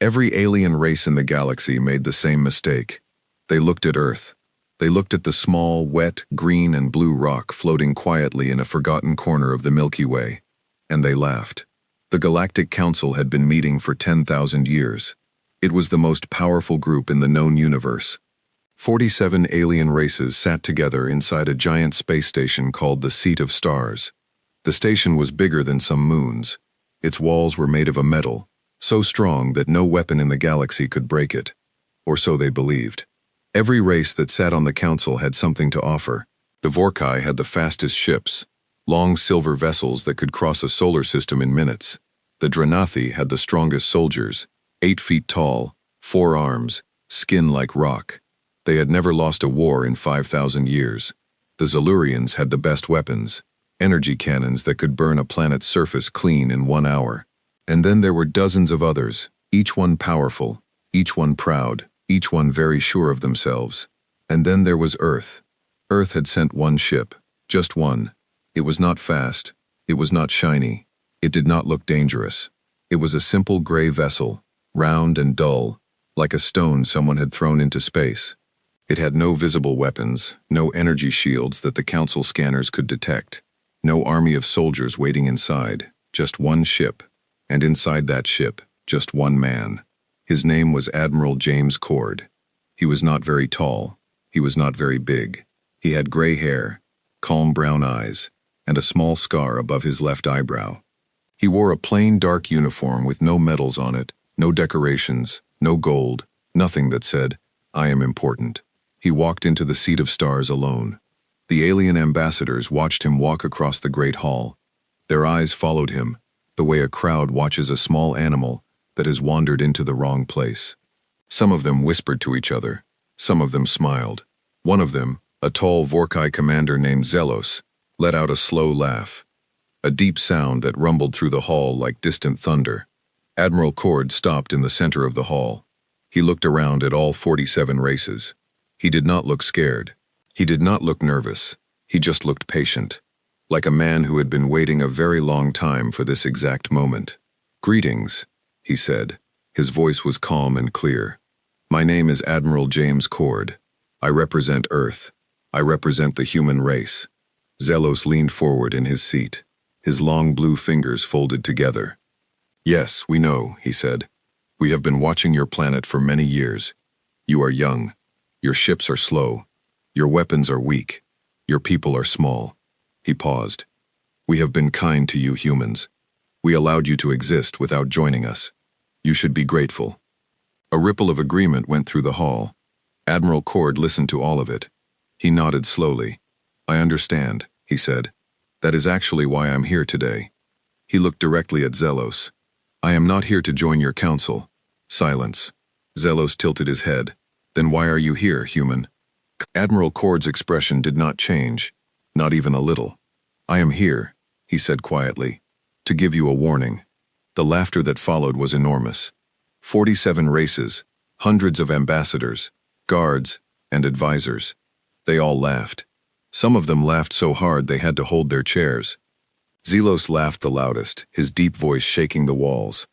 Every alien race in the galaxy made the same mistake. They looked at Earth. They looked at the small, wet, green and blue rock floating quietly in a forgotten corner of the Milky Way. And they laughed. The Galactic Council had been meeting for 10,000 years. It was the most powerful group in the known universe. 47 alien races sat together inside a giant space station called the Seat of Stars. The station was bigger than some moons. Its walls were made of a metal, so strong that no weapon in the galaxy could break it. Or so they believed. Every race that sat on the council had something to offer. The Vorkai had the fastest ships, long silver vessels that could cross a solar system in minutes. The Dranathi had the strongest soldiers, 8 feet tall, 4 arms, skin like rock. They had never lost a war in 5,000 years. The Zellurians had the best weapons, energy cannons that could burn a planet's surface clean in 1 hour. And then there were dozens of others, each one powerful, each one proud, each one very sure of themselves. And then there was Earth. Earth had sent one ship, just one. It was not fast, it was not shiny, it did not look dangerous. It was a simple gray vessel, round and dull, like a stone someone had thrown into space. It had no visible weapons, no energy shields that the council scanners could detect, no army of soldiers waiting inside, just one ship, and inside that ship, just one man. His name was Admiral James Cord. He was not very tall, he was not very big. He had gray hair, calm brown eyes, and a small scar above his left eyebrow. He wore a plain dark uniform with no medals on it, no decorations, no gold, nothing that said, "I am important." He walked into the Seat of Stars alone. The alien ambassadors watched him walk across the great hall. Their eyes followed him, the way a crowd watches a small animal that has wandered into the wrong place. Some of them whispered to each other. Some of them smiled. One of them, a tall Vorkai commander named Zelos, let out a slow laugh, a deep sound that rumbled through the hall like distant thunder. Admiral Cord stopped in the center of the hall. He looked around at all 47 races. He did not look scared. He did not look nervous. He just looked patient, like a man who had been waiting a very long time for this exact moment. "Greetings," he said. His voice was calm and clear. "My name is Admiral James Cord. I represent Earth. I represent the human race." Zelos leaned forward in his seat, his long blue fingers folded together. "Yes, we know," he said. "We have been watching your planet for many years. You are young. Your ships are slow. Your weapons are weak. Your people are small." He paused. "We have been kind to you humans. We allowed you to exist without joining us. You should be grateful." A ripple of agreement went through the hall. Admiral Cord listened to all of it. He nodded slowly. "I understand," he said. "That is actually why I'm here today." He looked directly at Zelos. "I am not here to join your council." Silence. Zelos tilted his head. "Then why are you here, human?" Admiral Cord's expression did not change, not even a little. "I am here," he said quietly, "to give you a warning." The laughter that followed was enormous. 47 races, hundreds of ambassadors, guards, and advisors. They all laughed. Some of them laughed so hard they had to hold their chairs. Zelos laughed the loudest, his deep voice shaking the walls.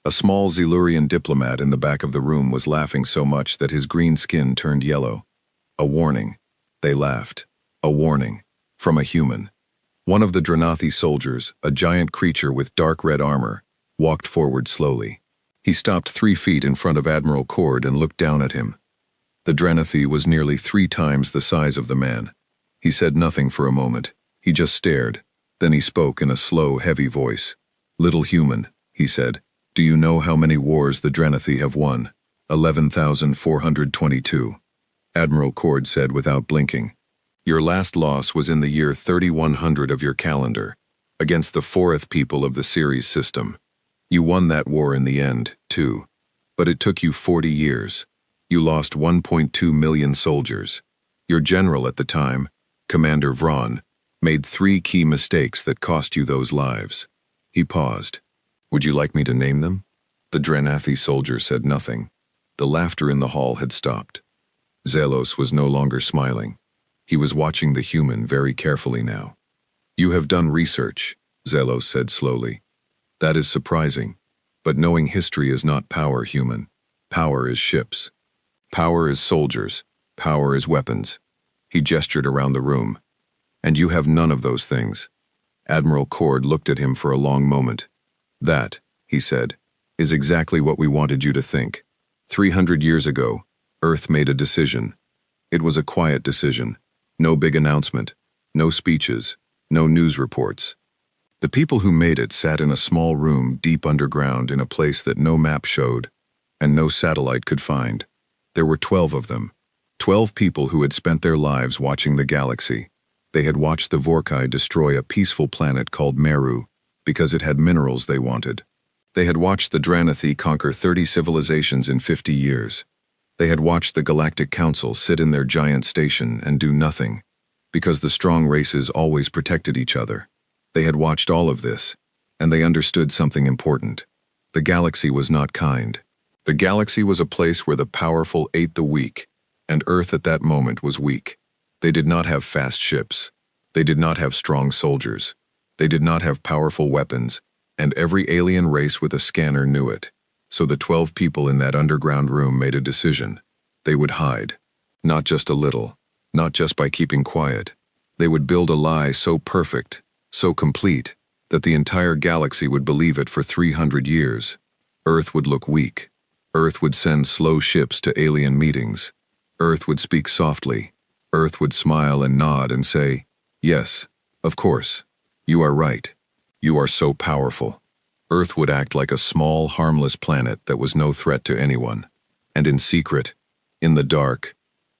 A small Zellurian diplomat in the back of the room was laughing so much that his green skin turned yellow. A warning. They laughed. A warning. From a human. One of the Dranathi soldiers, a giant creature with dark red armor, walked forward slowly. He stopped 3 feet in front of Admiral Cord and looked down at him. The Dranathi was nearly 3 times the size of the man. He said nothing for a moment. He just stared. Then he spoke in a slow, heavy voice. "Little human," he said, "do you know how many wars the Dranathi have won?" 11,422. Admiral Cord said without blinking. "Your last loss was in the year 3100 of your calendar, against the 4th people of the Ceres system. You won that war in the end, too. But it took you 40 years. You lost 1.2 million soldiers. Your general at the time, Commander Vron, made 3 key mistakes that cost you those lives." He paused. "Would you like me to name them?" The Dranathi soldier said nothing. The laughter in the hall had stopped. Zelos was no longer smiling. He was watching the human very carefully now. "You have done research," Zelos said slowly. "That is surprising. But knowing history is not power, human. Power is ships. Power is soldiers. Power is weapons. He gestured around the room. And you have none of those things. Admiral Cord looked at him for a long moment. That, he said, is exactly what we wanted you to think. 300 years ago, Earth made a decision. It was a quiet decision. No big announcement. No speeches. No news reports. The people who made it sat in a small room deep underground in a place that no map showed, and no satellite could find. There were 12 of them. 12 people who had spent their lives watching the galaxy. They had watched the Vorkai destroy a peaceful planet called Meru because it had minerals they wanted. They had watched the Dranathi conquer 30 civilizations in 50 years. They had watched the Galactic Council sit in their giant station and do nothing, because the strong races always protected each other. They had watched all of this, and they understood something important. The galaxy was not kind. The galaxy was a place where the powerful ate the weak, and Earth at that moment was weak. They did not have fast ships. They did not have strong soldiers. They did not have powerful weapons, and every alien race with a scanner knew it. So the 12 people in that underground room made a decision. They would hide. Not just a little, not just by keeping quiet. They would build a lie so perfect, so complete, that the entire galaxy would believe it for 300 years. Earth would look weak. Earth would send slow ships to alien meetings. Earth would speak softly. Earth would smile and nod and say, "Yes, of course. You are right. You are so powerful." Earth would act like a small, harmless planet that was no threat to anyone. And in secret, in the dark,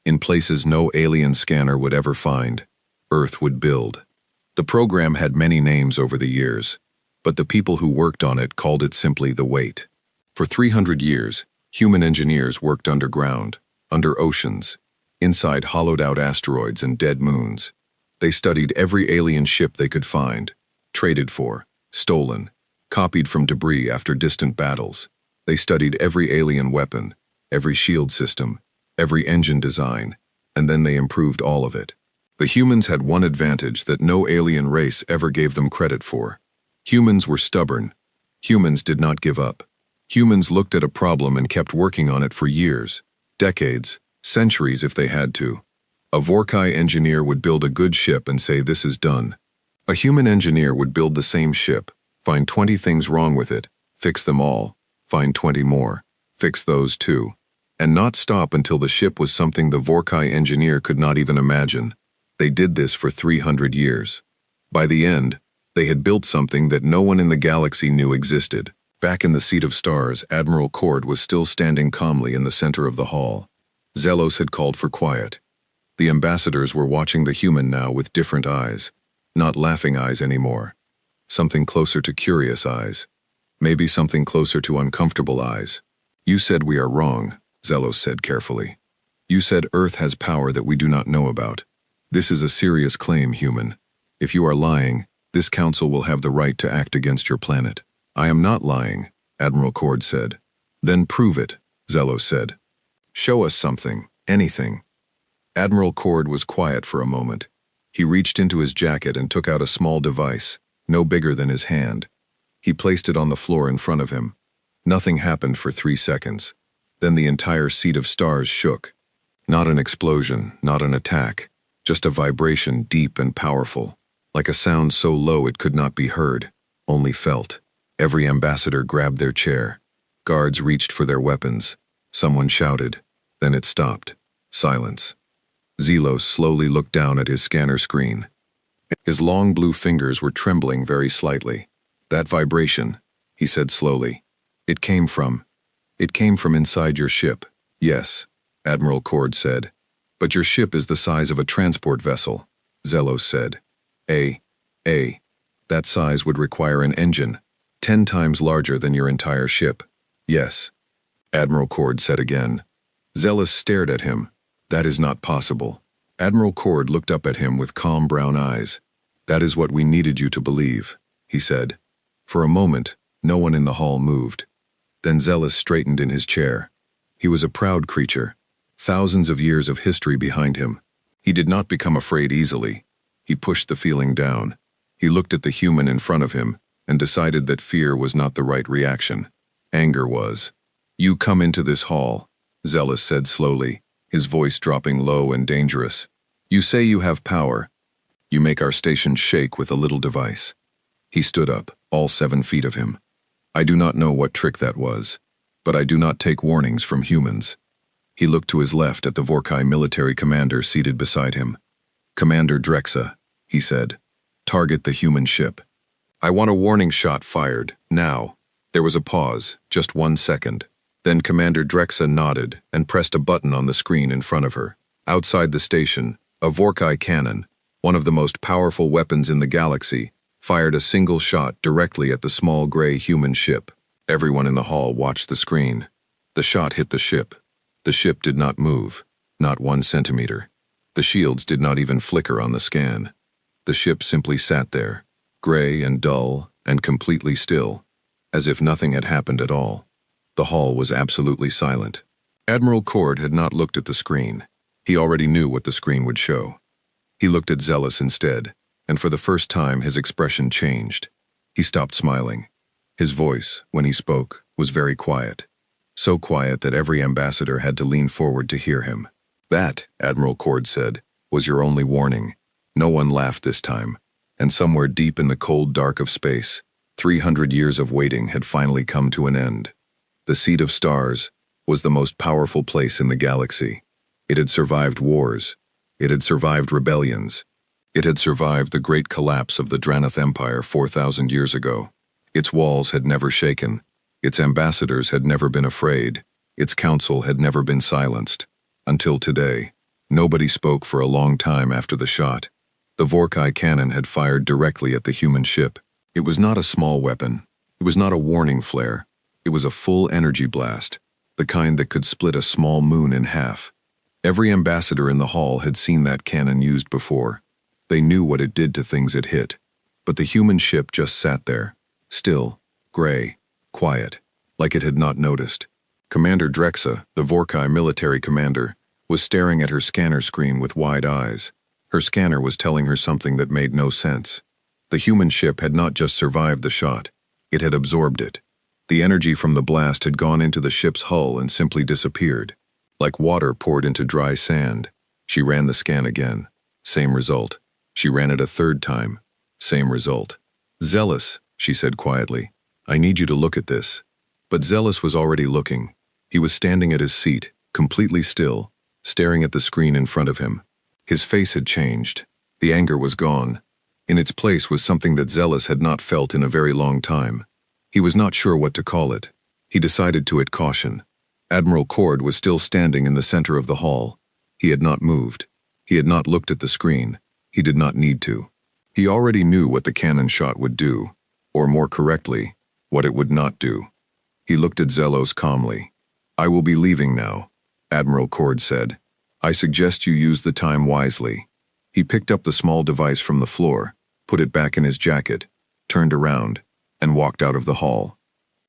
in places no alien scanner would ever find, Earth would build. The program had many names over the years, but the people who worked on it called it simply the Wait. For 300 years, human engineers worked underground, under oceans, inside hollowed-out asteroids and dead moons. They studied every alien ship they could find, traded for, stolen, copied from debris after distant battles. They studied every alien weapon, every shield system, every engine design, and then they improved all of it. The humans had one advantage that no alien race ever gave them credit for. Humans were stubborn. Humans did not give up. Humans looked at a problem and kept working on it for years, decades, centuries if they had to. A Vorkai engineer would build a good ship and say, "This is done." A human engineer would build the same ship, find 20 things wrong with it, fix them all, find 20 more, fix those too, and not stop until the ship was something the Vorkai engineer could not even imagine. They did this for 300 years. By the end, they had built something that no one in the galaxy knew existed. Back in the Seat of Stars, Admiral Cord was still standing calmly in the center of the hall. Zelos had called for quiet. The ambassadors were watching the human now with different eyes, not laughing eyes anymore. Something closer to curious eyes. Maybe something closer to uncomfortable eyes. "You said we are wrong," Zelos said carefully. "You said Earth has power that we do not know about. This is a serious claim, human. If you are lying, this council will have the right to act against your planet." "I am not lying," Admiral Cord said. "Then prove it," Zelos said. "Show us something, anything." Admiral Cord was quiet for a moment. He reached into his jacket and took out a small device, no bigger than his hand. He placed it on the floor in front of him. Nothing happened for 3 seconds. Then the entire Seat of Stars shook. Not an explosion, not an attack, just a vibration deep and powerful, like a sound so low it could not be heard, only felt. Every ambassador grabbed their chair. Guards reached for their weapons. Someone shouted. Then it stopped. Silence. Zelos slowly looked down at his scanner screen. His long blue fingers were trembling very slightly. "That vibration," he said slowly. It came from inside your ship." "Yes," Admiral Cord said. "But your ship is the size of a transport vessel," Zelos said. That size would require an engine, 10 times larger than your entire ship." "Yes," Admiral Cord said again. Zelos stared at him. "That is not possible." Admiral Cord looked up at him with calm brown eyes. "That is what we needed you to believe," he said. For a moment, no one in the hall moved. Then Zelos straightened in his chair. He was a proud creature, thousands of years of history behind him. He did not become afraid easily. He pushed the feeling down. He looked at the human in front of him and decided that fear was not the right reaction. Anger was. "You come into this hall," Zealous said slowly, his voice dropping low and dangerous. "You say you have power. You make our station shake with a little device." He stood up, all 7 feet of him. "I do not know what trick that was, but I do not take warnings from humans." He looked to his left at the Vorkai military commander seated beside him. "Commander Drexa," he said, "target the human ship." "I want a warning shot fired, now." There was a pause, just 1 second. Then Commander Drexa nodded and pressed a button on the screen in front of her. Outside the station, a Vorkai cannon, one of the most powerful weapons in the galaxy, fired a single shot directly at the small gray human ship. Everyone in the hall watched the screen. The shot hit the ship. The ship did not move, not 1 centimeter. The shields did not even flicker on the scan. The ship simply sat there, gray and dull and completely still, as if nothing had happened at all. The hall was absolutely silent. Admiral Cord had not looked at the screen. He already knew what the screen would show. He looked at Zealous instead, and for the first time his expression changed. He stopped smiling. His voice, when he spoke, was very quiet. So quiet that every ambassador had to lean forward to hear him. "That," Admiral Cord said, "was your only warning." No one laughed this time, and somewhere deep in the cold dark of space, 300 years of waiting had finally come to an end. The Seat of Stars was the most powerful place in the galaxy. It had survived wars. It had survived rebellions. It had survived the great collapse of the Dranath Empire 4,000 years ago. Its walls had never shaken. Its ambassadors had never been afraid. Its council had never been silenced. Until today, nobody spoke for a long time after the shot. The Vorkai cannon had fired directly at the human ship. It was not a small weapon. It was not a warning flare. It was a full energy blast, the kind that could split a small moon in half. Every ambassador in the hall had seen that cannon used before. They knew what it did to things it hit. But the human ship just sat there, still, gray, quiet, like it had not noticed. Commander Drexa, the Vorkai military commander, was staring at her scanner screen with wide eyes. Her scanner was telling her something that made no sense. The human ship had not just survived the shot, it had absorbed it. The energy from the blast had gone into the ship's hull and simply disappeared. Like water poured into dry sand. She ran the scan again. Same result. She ran it a 3rd time. Same result. "Zealous," she said quietly, "I need you to look at this." But Zealous was already looking. He was standing at his seat, completely still, staring at the screen in front of him. His face had changed. The anger was gone. In its place was something that Zealous had not felt in a very long time. He was not sure what to call it. He decided to it caution. Admiral Cord was still standing in the center of the hall. He had not moved. He had not looked at the screen. He did not need to. He already knew what the cannon shot would do, or more correctly, what it would not do. He looked at Zealous calmly. "I will be leaving now," Admiral Cord said. "I suggest you use the time wisely." He picked up the small device from the floor, put it back in his jacket, turned around, and walked out of the hall.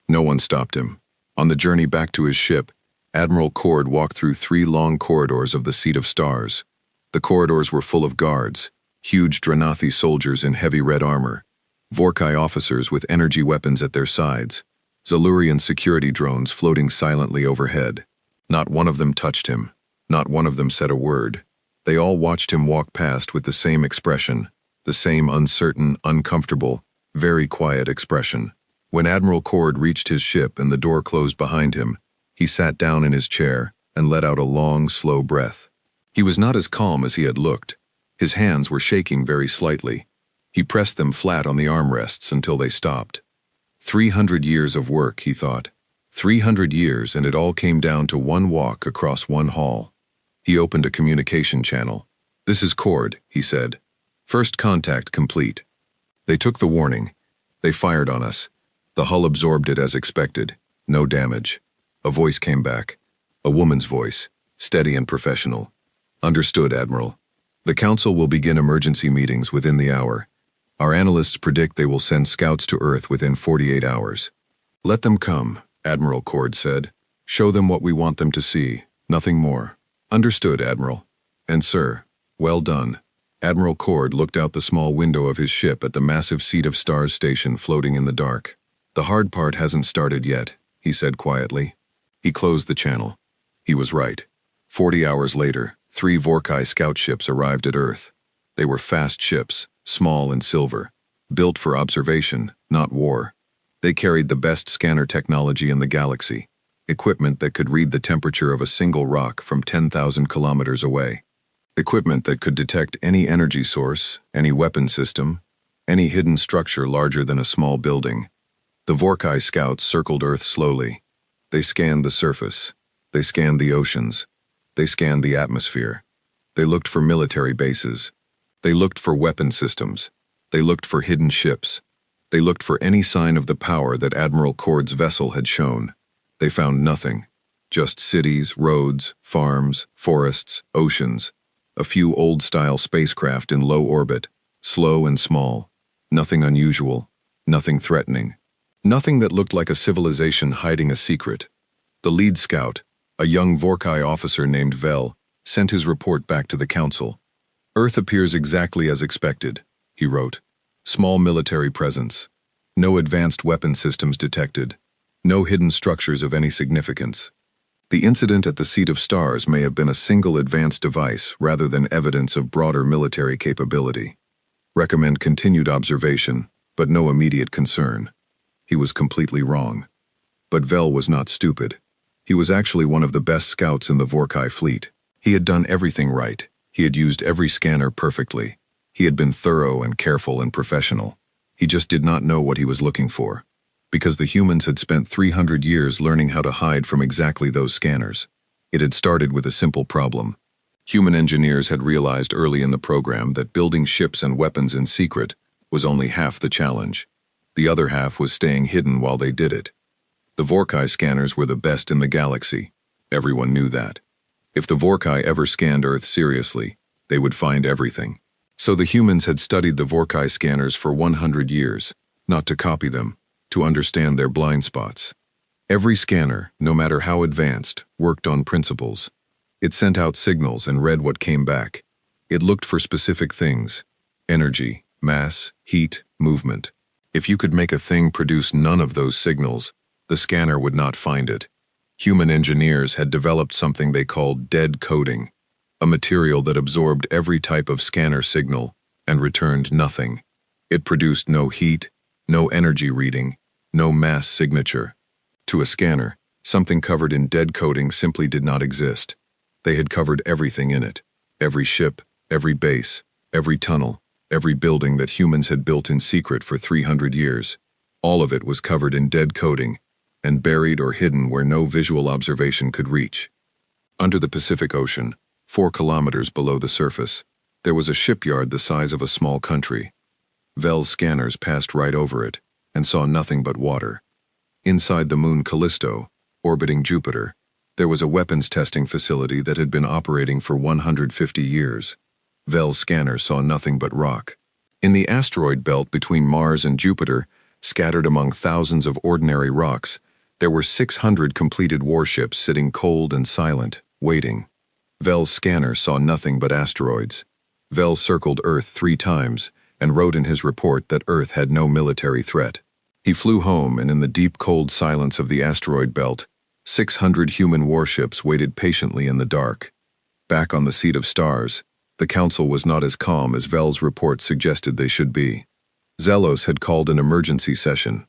No one stopped him. On the journey back to his ship, Admiral Cord walked through 3 long corridors of the Seat of Stars. The corridors were full of guards, huge Dranathi soldiers in heavy red armor, Vorkai officers with energy weapons at their sides, Zalurian security drones floating silently overhead. Not one of them touched him. Not one of them said a word. They all watched him walk past with the same expression, the same uncertain, uncomfortable, very quiet expression. When Admiral Cord reached his ship and the door closed behind him, he sat down in his chair and let out a long, slow breath. He was not as calm as he had looked. His hands were shaking very slightly. He pressed them flat on the armrests until they stopped. 300 years of work, he thought. 300 years, and it all came down to one walk across one hall. He opened a communication channel. "This is Cord," he said. "First contact complete." They took the warning. They fired on us. The hull absorbed it as expected. No damage. A voice came back. A woman's voice, steady and professional. "Understood, Admiral. The Council will begin emergency meetings within the hour. Our analysts predict they will send scouts to Earth within 48 hours. Let them come," Admiral Cord said. "Show them what we want them to see, nothing more." "Understood, Admiral." "And sir, well done." Admiral Cord looked out the small window of his ship at the massive Seat of Stars station floating in the dark. "The hard part hasn't started yet. he said quietly. He closed the channel. He was right. 40 hours later, 3 Vorkai scout ships arrived at Earth. They were fast ships, small and silver, built for observation, not war. They carried the best scanner technology in the galaxy, equipment that could read the temperature of a single rock from 10,000 kilometers away. Equipment that could detect any energy source, any weapon system, any hidden structure larger than a small building. The Vorkai scouts circled Earth slowly. They scanned the surface. They scanned the oceans. They scanned the atmosphere. They looked for military bases. They looked for weapon systems. They looked for hidden ships. They looked for any sign of the power that Admiral Cord's vessel had shown. They found nothing. Just cities, roads, farms, forests, oceans. A few old-style spacecraft in low orbit, slow and small. Nothing unusual. Nothing threatening. Nothing that looked like a civilization hiding a secret. The lead scout, a young Vorkai officer named Vel, sent his report back to the Council. Earth appears exactly as expected, he wrote. Small military presence. No advanced weapon systems detected. No hidden structures of any significance. The incident at the Seat of Stars may have been a single advanced device rather than evidence of broader military capability. Recommend continued observation, but no immediate concern. He was completely wrong. But Vel was not stupid. He was actually one of the best scouts in the Vorkai fleet. He had done everything right. He had used every scanner perfectly. He had been thorough and careful and professional. He just did not know what he was looking for. Because the humans had spent 300 years learning how to hide from exactly those scanners. It had started with a simple problem. Human engineers had realized early in the program that building ships and weapons in secret was only half the challenge. The other half was staying hidden while they did it. The Vorkai scanners were the best in the galaxy. Everyone knew that. If the Vorkai ever scanned Earth seriously, they would find everything. So the humans had studied the Vorkai scanners for 100 years, not to copy them, to understand their blind spots. Every scanner, no matter how advanced, worked on principles. It sent out signals and read what came back. It looked for specific things: energy, mass, heat, movement. If you could make a thing produce none of those signals, the scanner would not find it. Human engineers had developed something they called dead coding, a material that absorbed every type of scanner signal and returned nothing. It produced no heat, no energy reading, no mass signature. To a scanner, something covered in dead coding simply did not exist. They had covered everything in it. Every ship, every base, every tunnel, every building that humans had built in secret for 300 years. All of it was covered in dead coding and buried or hidden where no visual observation could reach. Under the Pacific Ocean, 4 kilometers below the surface, there was a shipyard the size of a small country. Vel's scanners passed right over it and saw nothing but water. Inside the moon Callisto, orbiting Jupiter, there was a weapons testing facility that had been operating for 150 years. Vel's scanner saw nothing but rock. In the asteroid belt between Mars and Jupiter, scattered among thousands of ordinary rocks, there were 600 completed warships sitting cold and silent, waiting. Vel's scanner saw nothing but asteroids. Vel circled Earth 3 times and wrote in his report that Earth had no military threat. He flew home, and in the deep cold silence of the asteroid belt, 600 human warships waited patiently in the dark. Back on the Seat of Stars, the Council was not as calm as Vel's report suggested they should be. Zelos had called an emergency session.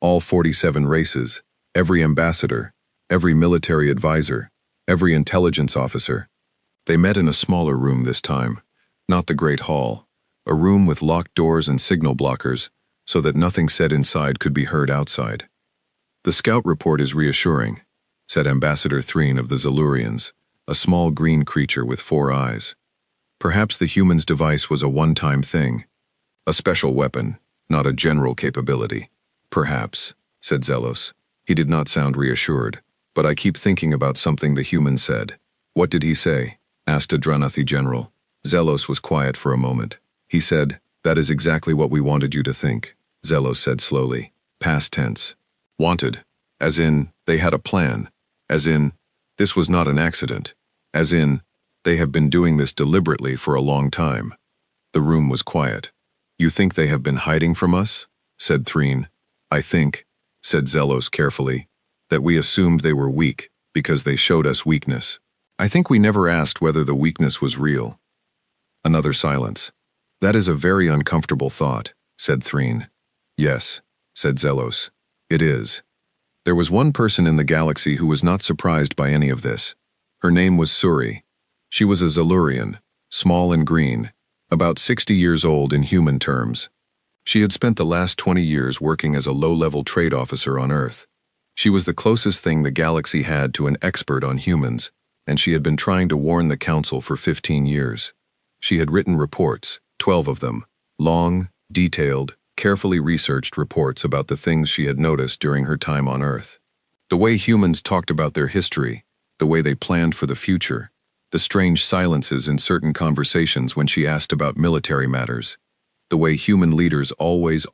All 47 races, every ambassador, every military advisor, every intelligence officer. They met in a smaller room this time, not the Great Hall, a room with locked doors and signal blockers, so that nothing said inside could be heard outside. The scout report is reassuring, said Ambassador Threen of the Zellurians, a small green creature with 4 eyes. Perhaps the human's device was a one-time thing, a special weapon, not a general capability. Perhaps, said Zelos. He did not sound reassured, but I keep thinking about something the human said. What did he say? Asked a Dranathi general. Zelos was quiet for a moment. He said, "That is exactly what we wanted you to think," Zelos said slowly. Past tense. Wanted. As in, they had a plan. As in, this was not an accident. As in, they have been doing this deliberately for a long time. The room was quiet. "You think they have been hiding from us?" said Threen. "I think," said Zelos carefully, that we assumed they were weak because they showed us weakness. I think we never asked whether the weakness was real. Another silence. That is a very uncomfortable thought, said Threen. Yes, said Zelos. It is. There was one person in the galaxy who was not surprised by any of this. Her name was Suri. She was a Zellurian, small and green, about 60 years old in human terms. She had spent the last 20 years working as a low-level trade officer on Earth. She was the closest thing the galaxy had to an expert on humans, and she had been trying to warn the Council for 15 years. She had written reports, 12 of them, long, detailed, carefully researched reports about the things she had noticed during her time on Earth. The way humans talked about their history, the way they planned for the future, the strange silences in certain conversations when she asked about military matters, the way human leaders always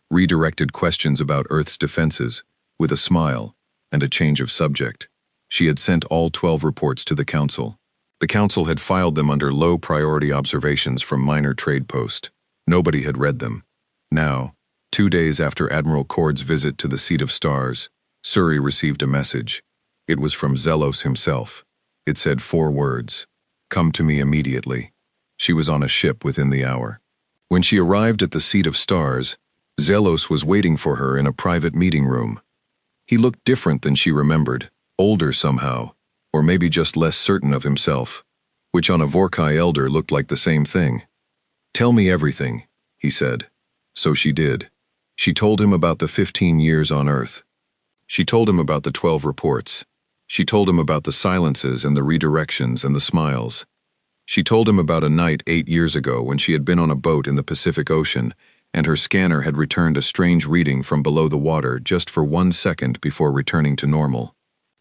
redirected questions about Earth's defenses with a smile and a change of subject. She had sent all 12 reports to the Council. The Council had filed them under low-priority observations from minor trade post. Nobody had read them. Now, 2 days after Admiral Cord's visit to the Seat of Stars, Suri received a message. It was from Zelos himself. It said 4 words. Come to me immediately. She was on a ship within the hour. When she arrived at the Seat of Stars, Zelos was waiting for her in a private meeting room. He looked different than she remembered, older somehow, or maybe just less certain of himself, which on a Vorkai elder looked like the same thing. Tell me everything, he said. So she did. She told him about the 15 years on Earth. She told him about the 12 reports. She told him about the silences and the redirections and the smiles. She told him about a night 8 years ago when she had been on a boat in the Pacific Ocean, and her scanner had returned a strange reading from below the water just for 1 second before returning to normal.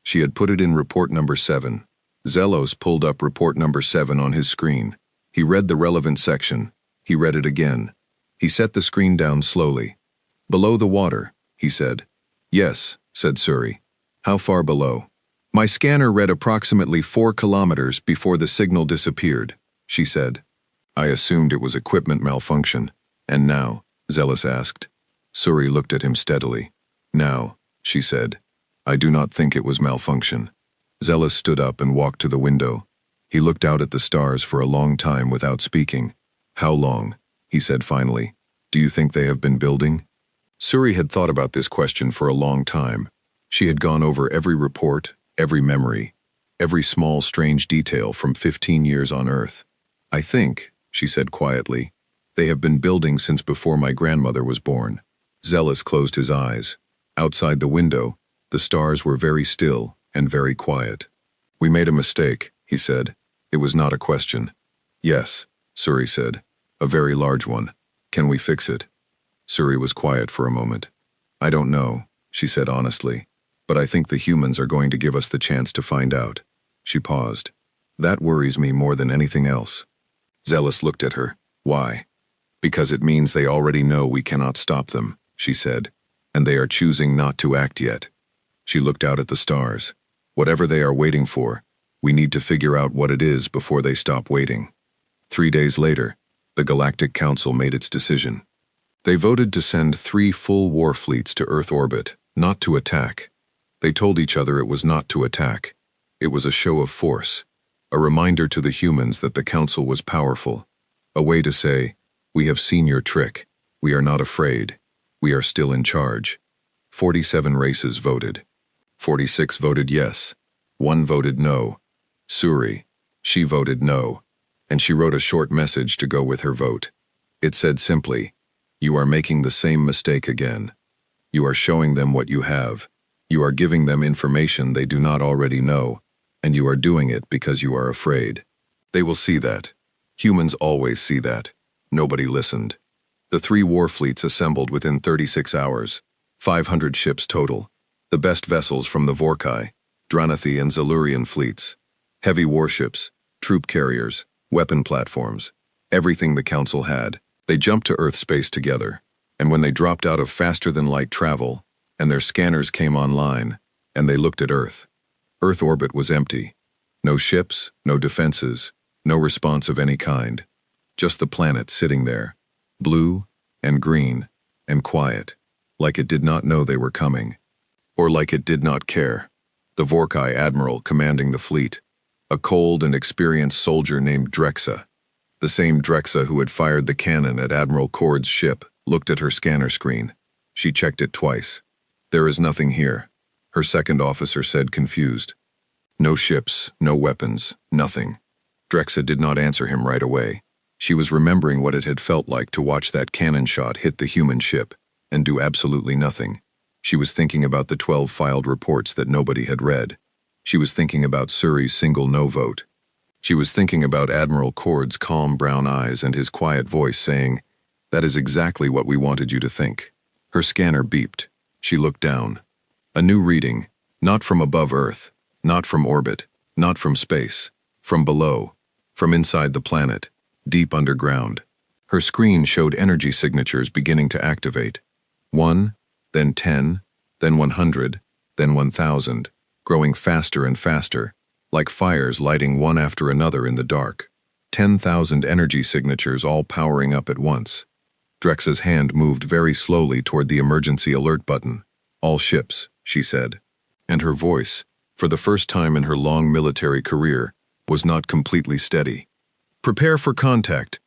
She had put it in report number 7. Zelos pulled up report number 7 on his screen. He read the relevant section. He read it again. He set the screen down slowly. Below the water, he said. Yes, said Suri. How far below? My scanner read approximately 4 kilometers before the signal disappeared, she said. I assumed it was equipment malfunction. And now? Zelos asked. Suri looked at him steadily. Now, she said. I do not think it was malfunction. Zelos stood up and walked to the window. He looked out at the stars for a long time without speaking. How long? He said finally. Do you think they have been building? Suri had thought about this question for a long time. She had gone over every report, every memory, every small strange detail from 15 years on Earth. I think, she said quietly, they have been building since before my grandmother was born. Zelos closed his eyes. Outside the window, the stars were very still and very quiet. We made a mistake, he said. It was not a question. Yes, Suri said. A very large one. Can we fix it? Suri was quiet for a moment. I don't know, she said honestly, but I think the humans are going to give us the chance to find out. She paused. That worries me more than anything else. Zelos looked at her. Why? Because it means they already know we cannot stop them, she said, and they are choosing not to act yet. She looked out at the stars. Whatever they are waiting for, we need to figure out what it is before they stop waiting. 3 days later, the Galactic Council made its decision. They voted to send 3 full war fleets to Earth orbit, not to attack. They told each other it was not to attack. It was a show of force, a reminder to the humans that the Council was powerful, a way to say, we have seen your trick, we are not afraid, we are still in charge. 47 races voted. 46 voted yes. 1 voted no. Suri, she voted no, and she wrote a short message to go with her vote. It said simply, you are making the same mistake again. You are showing them what you have. You are giving them information they do not already know, and you are doing it because you are afraid. They will see that. Humans always see that. Nobody listened. The 3 war fleets assembled within 36 hours, 500 ships total, the best vessels from the Vorkai, Dranathi and Zellurian fleets, heavy warships, troop carriers, weapon platforms, everything the Council had. They jumped to Earth space together, and when they dropped out of faster-than-light travel, and their scanners came online, and they looked at Earth, Earth orbit was empty. No ships, no defenses, no response of any kind. Just the planet sitting there, blue and green and quiet, like it did not know they were coming. or like it did not care. The Vorkai admiral commanding the fleet, a cold and experienced soldier named Drexa. The same Drexa who had fired the cannon at Admiral Cord's ship, looked at her scanner screen. She checked it twice. "There is nothing here," her second officer said, confused. "No ships, no weapons, nothing." Drexa did not answer him right away. She was remembering what it had felt like to watch that cannon shot hit the human ship and do absolutely nothing. She was thinking about the 12 filed reports that nobody had read. She was thinking about Suri's single no vote. She was thinking about Admiral Cord's calm brown eyes and his quiet voice saying, "That is exactly what we wanted you to think." Her scanner beeped. She looked down. A new reading, not from above Earth, not from orbit, not from space, from below, from inside the planet, deep underground. Her screen showed energy signatures beginning to activate. 1, then 10, then 100, then 1,000, growing faster and faster, like fires lighting one after another in the dark. 10,000 energy signatures all powering up at once. Drexa's hand moved very slowly toward the emergency alert button. "All ships," she said. And her voice, for the first time in her long military career, was not completely steady. "Prepare for contact.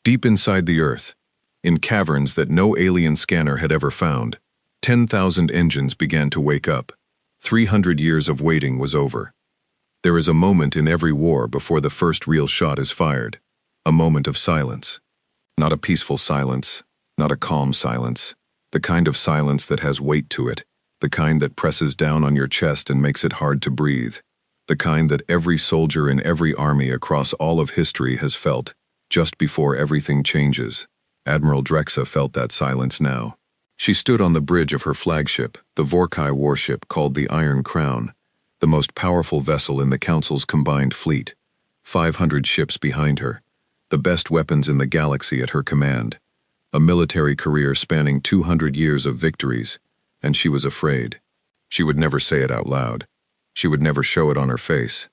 Deep inside the Earth, in caverns that no alien scanner had ever found, 10,000 engines began to wake up. 300 years of waiting was over. There is a moment in every war before the first real shot is fired. A moment of silence. Not a peaceful silence, not a calm silence. The kind of silence that has weight to it. The kind that presses down on your chest and makes it hard to breathe. The kind that every soldier in every army across all of history has felt, just before everything changes. Admiral Drexa felt that silence now. She stood on the bridge of her flagship, the Vorkai warship called the Iron Crown, the most powerful vessel in the Council's combined fleet. 500 ships behind her, the best weapons in the galaxy at her command. A military career spanning 200 years of victories, and she was afraid. She would never say it out loud. She would never show it on her face.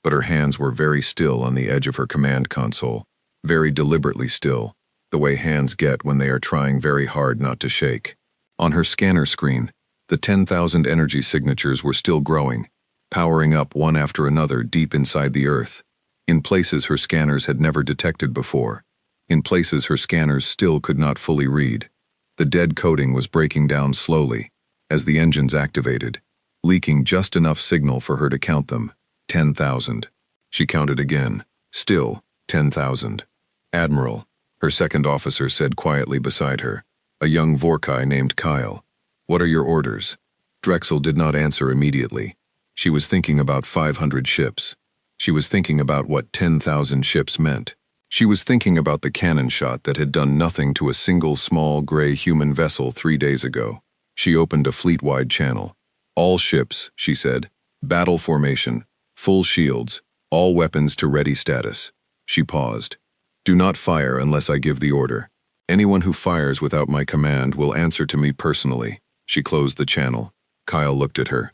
But her hands were very still on the edge of her command console, very deliberately still, the way hands get when they are trying very hard not to shake. On her scanner screen, the 10,000 energy signatures were still growing, powering up one after another deep inside the Earth, in places her scanners had never detected before, in places her scanners still could not fully read. The dead coding was breaking down slowly, as the engines activated, leaking just enough signal for her to count them. 10,000. She counted again. Still, 10,000. "Admiral," her second officer said quietly beside her, a young Vorkai named Kyle. "What are your orders?" Drexel did not answer immediately. She was thinking about 500 ships. She was thinking about what 10,000 ships meant. She was thinking about the cannon shot that had done nothing to a single small gray human vessel 3 days ago. She opened a fleet-wide channel. "All ships," she said. "Battle formation. Full shields. All weapons to ready status." She paused. "Do not fire unless I give the order. Anyone who fires without my command will answer to me personally." She closed the channel. Kyle looked at her.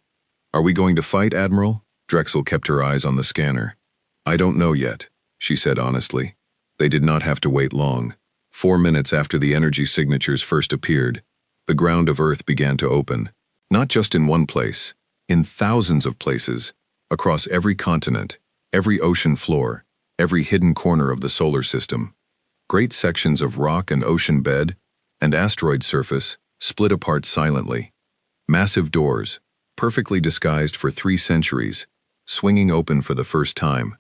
"Are we going to fight, Admiral?" Drexel kept her eyes on the scanner. "I don't know yet," she said honestly. They did not have to wait long. 4 minutes after the energy signatures first appeared, the ground of Earth began to open. Not just in one place, in thousands of places, across every continent, every ocean floor, every hidden corner of the solar system. Great sections of rock and ocean bed and asteroid surface split apart silently. Massive doors, perfectly disguised for 3 centuries, swinging open for the first time.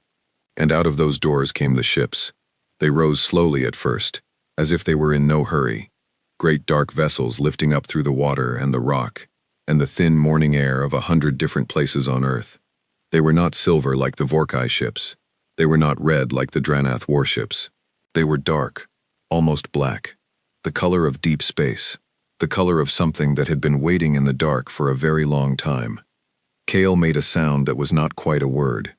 And out of those doors came the ships. They rose slowly at first, as if they were in no hurry. Great dark vessels lifting up through the water and the rock, and the thin morning air of 100 different places on Earth. They were not silver like the Vorkai ships. They were not red like the Dranath warships. They were dark, almost black, the color of deep space, the color of something that had been waiting in the dark for a very long time. Kale made a sound that was not quite a word.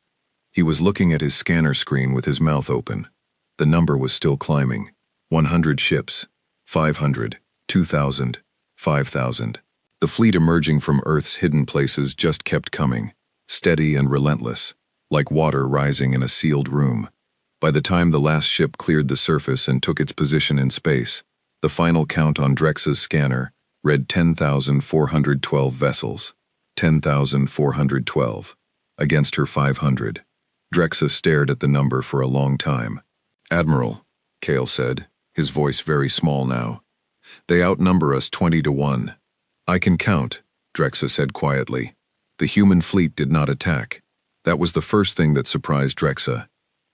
He was looking at his scanner screen with his mouth open. The number was still climbing. 100 ships, 500, 2,000, 5,000. The fleet emerging from Earth's hidden places just kept coming, steady and relentless, like water rising in a sealed room. By the time the last ship cleared the surface and took its position in space, the final count on Drexa's scanner read 10,412 vessels. 10,412. Against her 500. Drexa stared at the number for a long time. "Admiral," Kale said, his voice very small now. "They outnumber us 20 to 1. "I can count," Drexa said quietly. The human fleet did not attack. That was the first thing that surprised Drexa.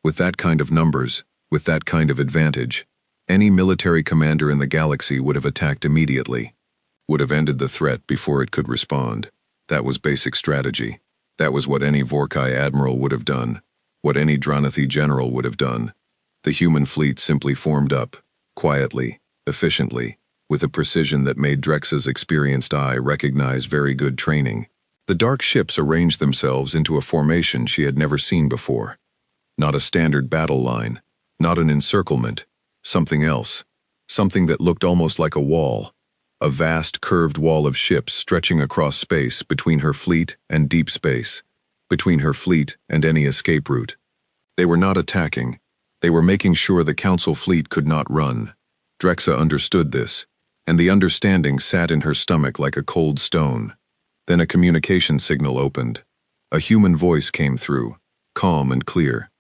With that kind of numbers, with that kind of advantage, any military commander in the galaxy would have attacked immediately, would have ended the threat before it could respond. That was basic strategy. That was what any Vorkai admiral would have done, what any Dranathi general would have done. The human fleet simply formed up, quietly, efficiently, with a precision that made Drexa's experienced eye recognize very good training. The dark ships arranged themselves into a formation she had never seen before. Not a standard battle line, not an encirclement, something else, something that looked almost like a wall, a vast curved wall of ships stretching across space between her fleet and deep space, between her fleet and any escape route. They were not attacking. They were making sure the Council fleet could not run. Drexa understood this, and the understanding sat in her stomach like a cold stone. Then a communication signal opened. A human voice came through, calm and clear.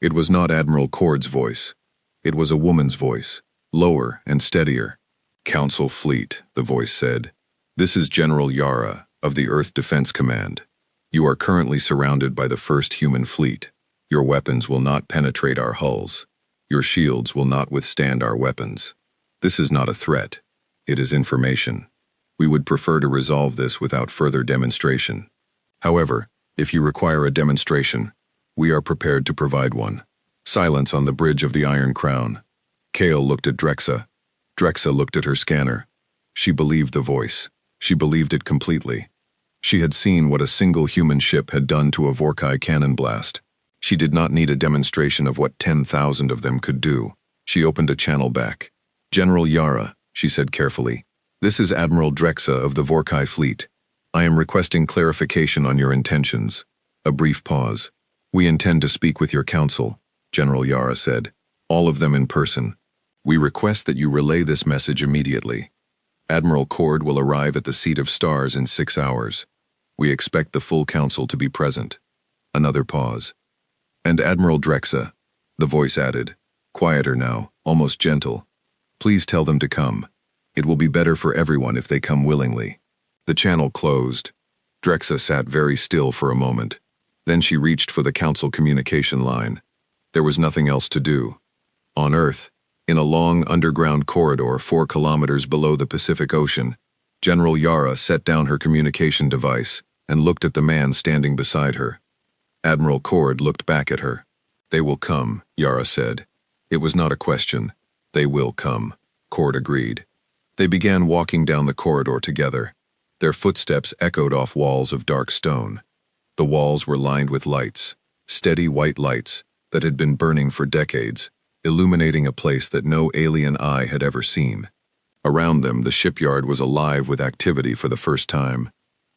It was not Admiral Cord's voice. It was a woman's voice, lower and steadier. "Council fleet," the voice said. "This is General Yara of the Earth Defense Command. You are currently surrounded by the first human fleet. Your weapons will not penetrate our hulls. Your shields will not withstand our weapons. This is not a threat. It is information. We would prefer to resolve this without further demonstration. However, if you require a demonstration, we are prepared to provide one." Silence on the bridge of the Iron Crown. Kale looked at Drexa. Drexa looked at her scanner. She believed the voice. She believed it completely. She had seen what a single human ship had done to a Vorkai cannon blast. She did not need a demonstration of what 10,000 of them could do. She opened a channel back. "General Yara," she said carefully, "this is Admiral Drexa of the Vorkai fleet. I am requesting clarification on your intentions." A brief pause. "We intend to speak with your council," General Yara said, "all of them in person. We request that you relay this message immediately. Admiral Cord will arrive at the Seat of Stars in 6 hours. We expect the full council to be present." Another pause. "And Admiral Drexa," the voice added, quieter now, almost gentle, "please tell them to come. It will be better for everyone if they come willingly." The channel closed. Drexa sat very still for a moment. Then she reached for the council communication line. There was nothing else to do. On Earth, in a long underground corridor 4 kilometers below the Pacific Ocean, General Yara set down her communication device and looked at the man standing beside her. Admiral Cord looked back at her. "They will come," Yara said. It was not a question. "They will come," Cord agreed. They began walking down the corridor together. Their footsteps echoed off walls of dark stone. The walls were lined with lights, steady white lights that had been burning for decades, illuminating a place that no alien eye had ever seen. Around them, the shipyard was alive with activity for the first time.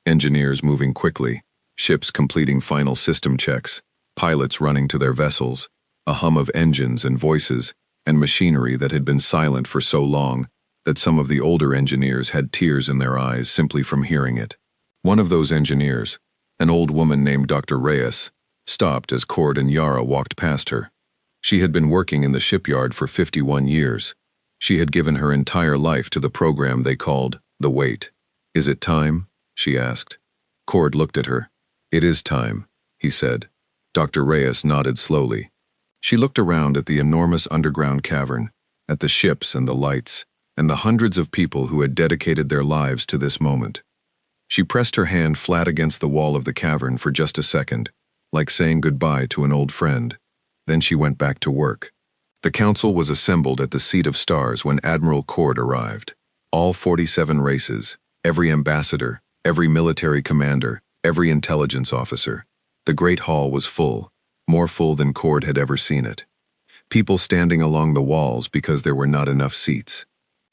Engineers moving quickly, ships completing final system checks, pilots running to their vessels, a hum of engines and voices, and machinery that had been silent for so long that some of the older engineers had tears in their eyes simply from hearing it. One of those engineers, an old woman named Dr. Reyes, stopped as Cord and Yara walked past her. She had been working in the shipyard for 51 years. She had given her entire life to the program they called The Wait. "Is it time?" she asked. Cord looked at her. "It is time," he said. Dr. Reyes nodded slowly. She looked around at the enormous underground cavern, at the ships and the lights, and the hundreds of people who had dedicated their lives to this moment. She pressed her hand flat against the wall of the cavern for just a second, like saying goodbye to an old friend. Then she went back to work. The council was assembled at the Seat of Stars when Admiral Cord arrived. All 47 races, every ambassador, every military commander, every intelligence officer. The great hall was full, more full than Cord had ever seen it. People standing along the walls because there were not enough seats.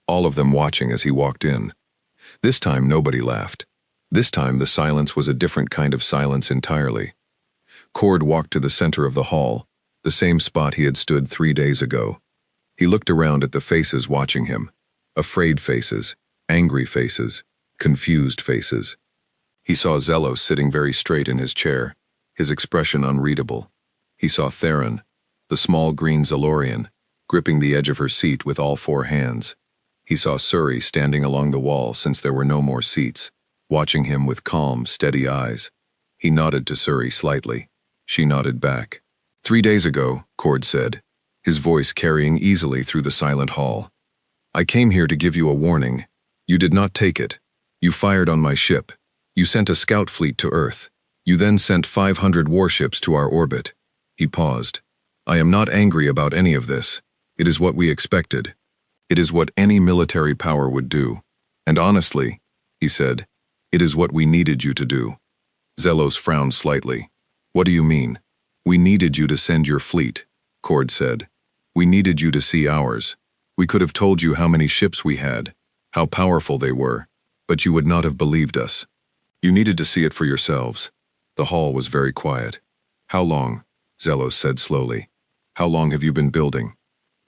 All of them watching as he walked in. This time nobody laughed. This time the silence was a different kind of silence entirely. Cord walked to the center of the hall, the same spot he had stood 3 days ago. He looked around at the faces watching him. Afraid faces, angry faces, confused faces. He saw Zelos sitting very straight in his chair, his expression unreadable. He saw Theron, the small green Zalorian, gripping the edge of her seat with all four hands. He saw Suri standing along the wall since there were no more seats, watching him with calm, steady eyes. He nodded to Suri slightly. She nodded back. 3 days ago, Cord said, his voice carrying easily through the silent hall. I came here to give you a warning. You did not take it. You fired on my ship. You sent a scout fleet to Earth. You then sent 500 warships to our orbit. He paused. I am not angry about any of this. It is what we expected. It is what any military power would do. And honestly, he said, it is what we needed you to do. Zelos frowned slightly. What do you mean? We needed you to send your fleet, Cord said. We needed you to see ours. We could have told you how many ships we had, how powerful they were, but you would not have believed us. You needed to see it for yourselves. The hall was very quiet. How long? Zelos said slowly. How long have you been building?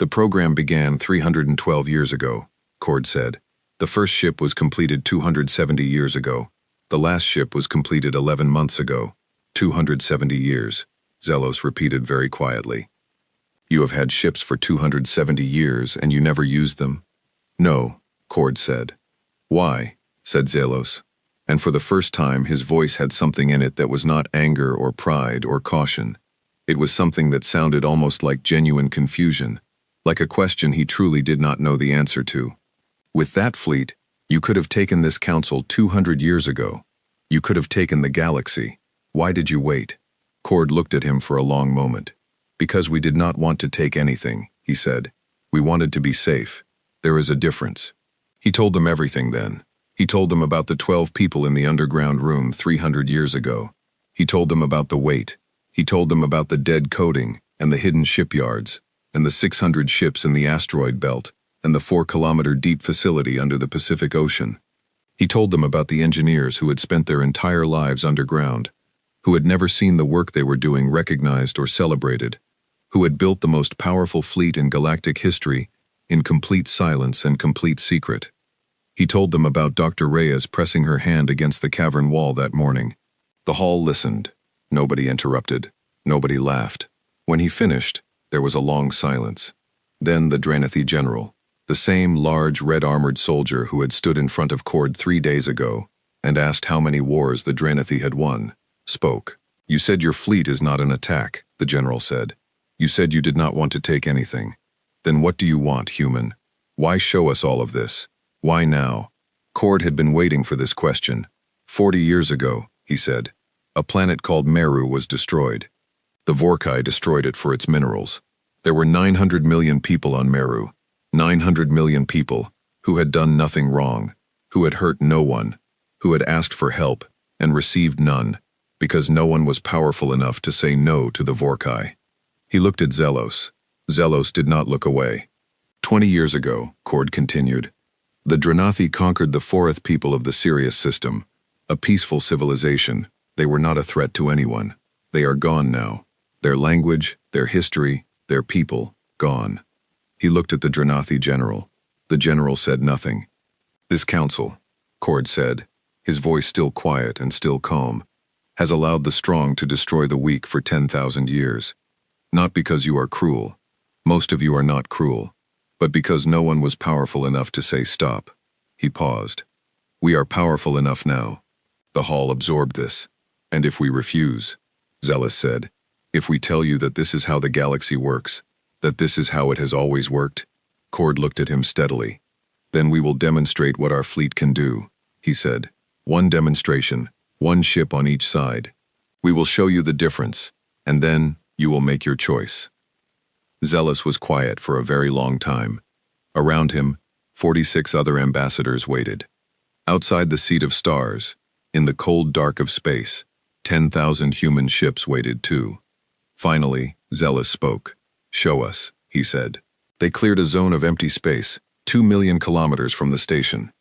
The program began 312 years ago, Cord said. The first ship was completed 270 years ago. The last ship was completed 11 months ago. 270 years, Zelos repeated very quietly. You have had ships for 270 years and you never used them? No, Cord said. Why? Said Zelos. And for the first time his voice had something in it that was not anger or pride or caution. It was something that sounded almost like genuine confusion, like a question he truly did not know the answer to. With that fleet, you could have taken this council 200 years ago. You could have taken the galaxy. Why did you wait? Cord looked at him for a long moment. Because we did not want to take anything, he said. We wanted to be safe. There is a difference. He told them everything then. He told them about the 12 people in the underground room 300 years ago. He told them about the weight. He told them about the dead coding and the hidden shipyards and the 600 ships in the asteroid belt and the 4-kilometer deep facility under the Pacific Ocean. He told them about the engineers who had spent their entire lives underground, who had never seen the work they were doing recognized or celebrated, who had built the most powerful fleet in galactic history in complete silence and complete secret. He told them about Dr. Reyes pressing her hand against the cavern wall that morning. The hall listened. Nobody interrupted. Nobody laughed. When he finished, there was a long silence. Then the Dranathi general, the same large red-armored soldier who had stood in front of Cord 3 days ago and asked how many wars the Dranathi had won, spoke. You said your fleet is not an attack, the general said. You said you did not want to take anything. Then what do you want, human? Why show us all of this? Why now? Cord had been waiting for this question. 40 years ago, he said, a planet called Meru was destroyed. The Vorkai destroyed it for its minerals. There were 900 million people on Meru. 900 million people who had done nothing wrong, who had hurt no one, who had asked for help and received none, because no one was powerful enough to say no to the Vorkai. He looked at Zelos. Zelos did not look away. 20 years ago, Cord continued, the Dranathi conquered the 4th people of the Sirius system, a peaceful civilization. They were not a threat to anyone. They are gone now. Their language, their history, their people, gone. He looked at the Dranathi general. The general said nothing. This council, Cord said, his voice still quiet and still calm, has allowed the strong to destroy the weak for 10,000 years. Not because you are cruel. Most of you are not cruel. But because no one was powerful enough to say stop. He paused. We are powerful enough now. The hall absorbed this. And if we refuse, Zelos said, if we tell you that this is how the galaxy works, that this is how it has always worked, Cord looked at him steadily. Then we will demonstrate what our fleet can do, he said. One demonstration, one ship on each side. We will show you the difference, and then you will make your choice. Zelos was quiet for a very long time. Around him, 46 other ambassadors waited. Outside the Seat of Stars, in the cold dark of space, 10,000 human ships waited too. Finally, Zelos spoke. Show us, he said. They cleared a zone of empty space, 2 million kilometers from the station.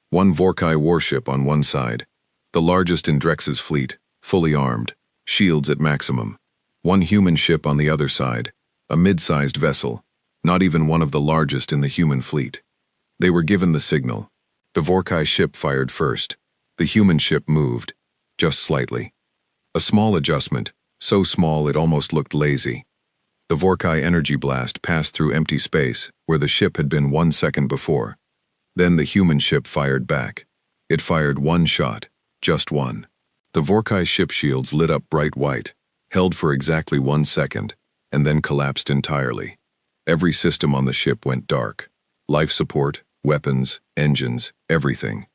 One Vorkai warship on one side, the largest in Drex's fleet, fully armed, shields at maximum. One human ship on the other side, a mid-sized vessel, not even one of the largest in the human fleet. They were given the signal. The Vorkai ship fired first. The human ship moved. just slightly. A small adjustment, so small it almost looked lazy. The Vorkai energy blast passed through empty space where the ship had been 1 second before. Then the human ship fired back. It fired one shot, just one. The Vorkai ship shields lit up bright white, held for exactly 1 second, and then collapsed entirely. Every system on the ship went dark. Life support, weapons, engines, everything.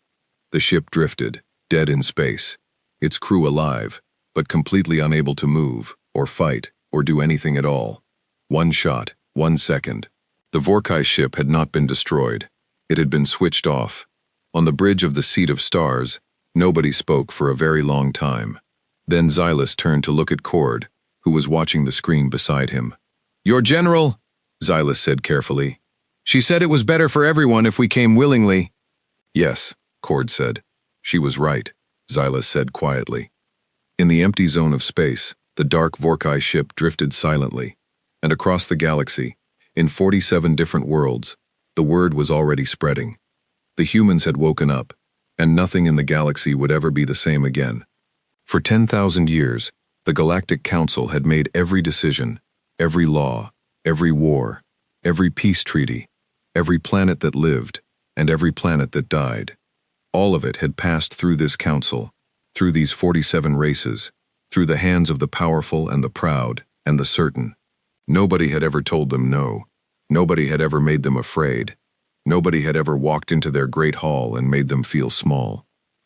The ship drifted, dead in space. Its crew alive, but completely unable to move, or fight, or do anything at all. One shot, 1 second. The Vorkai ship had not been destroyed. It had been switched off. On the bridge of the Seat of Stars, nobody spoke for a very long time. Then Xylus turned to look at Cord, who was watching the screen beside him. "Your general," Xylus said carefully. "She said it was better for everyone if we came willingly." "Yes," Cord said. "She was right," Xylus said quietly. In the empty zone of space, the dark Vorkai ship drifted silently, and across the galaxy, in 47 different worlds, the word was already spreading. The humans had woken up, and nothing in the galaxy would ever be the same again. For 10,000 years, the Galactic Council had made every decision, every law, every war, every peace treaty, every planet that lived, and every planet that died. All of it had passed through this council, through these 47 races, through the hands of the powerful and the proud and the certain. Nobody had ever told them no. Nobody had ever made them afraid. Nobody had ever walked into their great hall and made them feel small.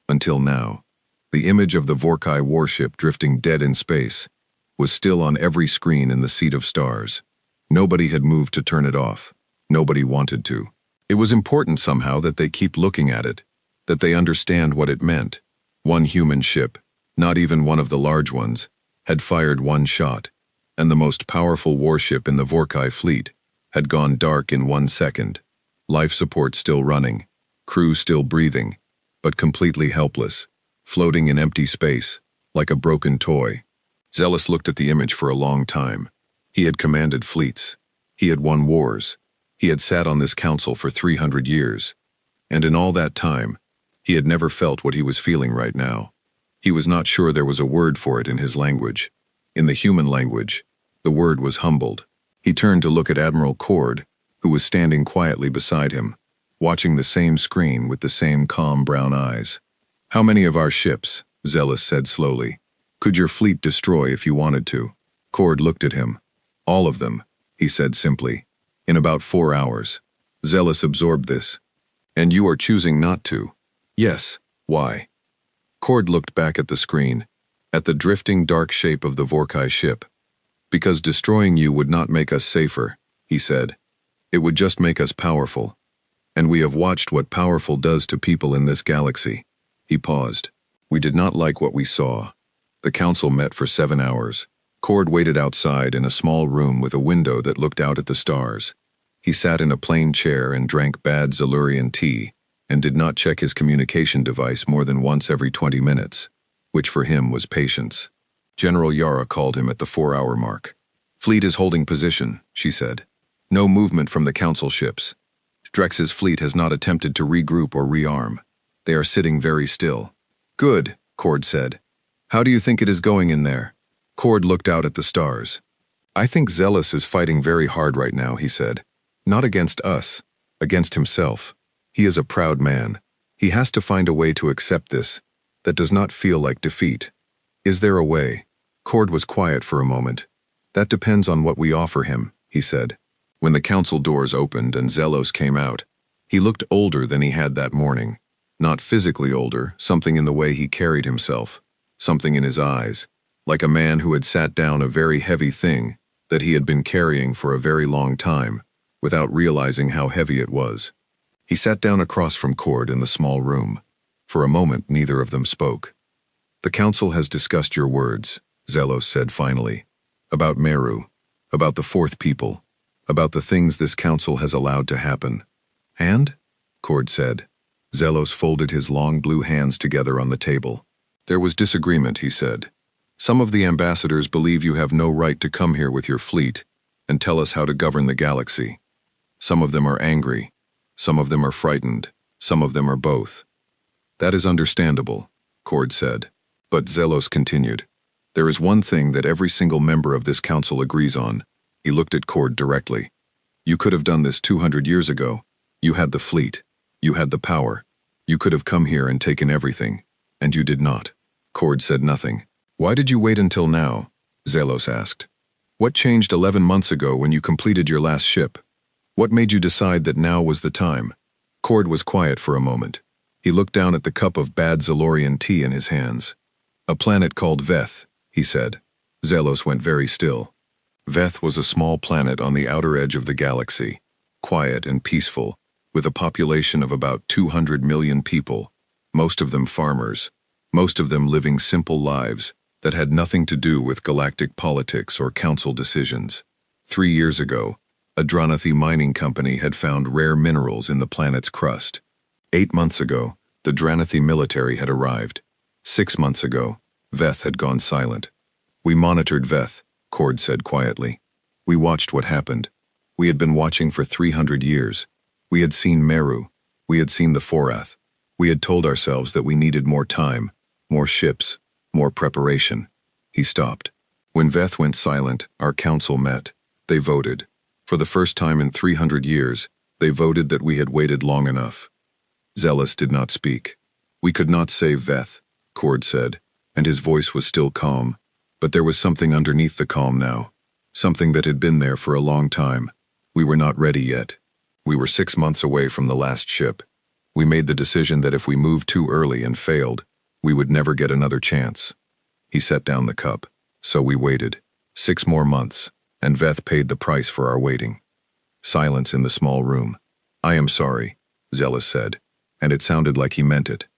Until now, the image of the Vorkai warship drifting dead in space was still on every screen in the Seat of Stars. Nobody had moved to turn it off. Nobody wanted to. It was important somehow that they keep looking at it, that they understand what it meant. One human ship, not even one of the large ones, had fired one shot, and the most powerful warship in the Vorkai fleet had gone dark in 1 second. Life support still running, crew still breathing, but completely helpless, floating in empty space, like a broken toy. Xylus looked at the image for a long time. He had commanded fleets. He had won wars. He had sat on this council for 300 years. And in all that time, he had never felt what he was feeling right now. He was not sure there was a word for it in his language. In the human language, the word was humbled. He turned to look at Admiral Cord, who was standing quietly beside him, watching the same screen with the same calm brown eyes. "How many of our ships," Xylus said slowly, "could your fleet destroy if you wanted to?" Cord looked at him. "All of them," he said simply, "in about 4 hours." Xylus absorbed this. "And you are choosing not to?" "Yes. Why?" Cord looked back at the screen, at the drifting dark shape of the Vorkai ship. "Because destroying you would not make us safer," he said. "It would just make us powerful. And we have watched what powerful does to people in this galaxy." He paused. "We did not like what we saw." The council met for 7 hours. Cord waited outside in a small room with a window that looked out at the stars. He sat in a plain chair and drank bad Zellurian tea, and did not check his communication device more than once every 20 minutes, which for him was patience. General Yara called him at the 4-hour mark. "Fleet is holding position," she said. "No movement from the council ships. Drex's fleet has not attempted to regroup or rearm. They are sitting very still." "Good," Cord said. "How do you think it is going in there?" Cord looked out at the stars. "I think Xylus is fighting very hard right now," he said. "Not against us, against himself. He is a proud man. He has to find a way to accept this, that does not feel like defeat. Is there a way?" Cord was quiet for a moment. "That depends on what we offer him," he said. When the council doors opened and Zelos came out, he looked older than he had that morning. Not physically older, something in the way he carried himself, something in his eyes, like a man who had sat down a very heavy thing that he had been carrying for a very long time, without realizing how heavy it was. He sat down across from Cord in the small room. For a moment, neither of them spoke. "The council has discussed your words," Zelos said finally. "About Meru, about the fourth people, about the things this council has allowed to happen." "And?" Cord said. Zelos folded his long blue hands together on the table. "There was disagreement," he said. "Some of the ambassadors believe you have no right to come here with your fleet and tell us how to govern the galaxy. Some of them are angry. Some of them are frightened. Some of them are both." "That is understandable," Cord said. But Zelos continued. There is one thing that every single member of this council agrees on. He looked at Cord directly. You could have done this 200 years ago. You had the fleet. You had the power. You could have come here and taken everything. And you did not. Cord said nothing. Why did you wait until now? Zelos asked. What changed 11 months ago when you completed your last ship? What made you decide that now was the time? Cord was quiet for a moment. He looked down at the cup of bad Zalorian tea in his hands. A planet called Veth, he said. Zelos went very still. Veth was a small planet on the outer edge of the galaxy, quiet and peaceful, with a population of about 200 million people, most of them farmers, most of them living simple lives that had nothing to do with galactic politics or council decisions. 3 years ago, a Dranathi mining company had found rare minerals in the planet's crust. 8 months ago, the Dranathi military had arrived. 6 months ago, Veth had gone silent. We monitored Veth, Cord said quietly. We watched what happened. We had been watching for 300 years. We had seen Meru. We had seen the Forath. We had told ourselves that we needed more time, more ships, more preparation. He stopped. When Veth went silent, our council met. They voted. For the first time in 300 years, they voted that we had waited long enough. Zelos did not speak. We could not save Veth, Cord said, and his voice was still calm. But there was something underneath the calm now. Something that had been there for a long time. We were not ready yet. We were 6 months away from the last ship. We made the decision that if we moved too early and failed, we would never get another chance. He set down the cup. So we waited. 6 more months, and Veth paid the price for our waiting. Silence in the small room. I am sorry, Zelos said, and it sounded like he meant it.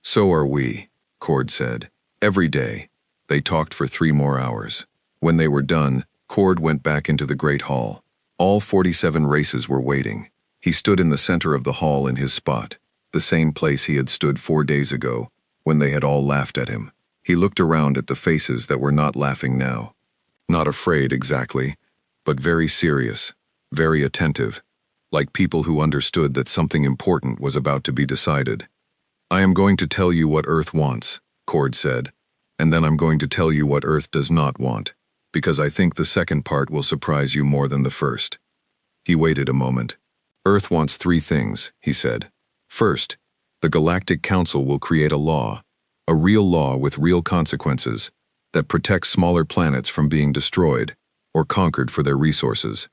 So are we, Cord said. Every day. They talked for 3 more hours. When they were done, Cord went back into the Great Hall. All 47 races were waiting. He stood in the center of the hall in his spot, the same place he had stood 4 days ago, when they had all laughed at him. He looked around at the faces that were not laughing now. Not afraid exactly, but very serious, very attentive, like people who understood that something important was about to be decided. I am going to tell you what Earth wants, Cord said, and then I'm going to tell you what Earth does not want, because I think the second part will surprise you more than the first. He waited a moment. Earth wants 3 things, he said. First, the Galactic Council will create a law, a real law with real consequences, that protects smaller planets from being destroyed or conquered for their resources.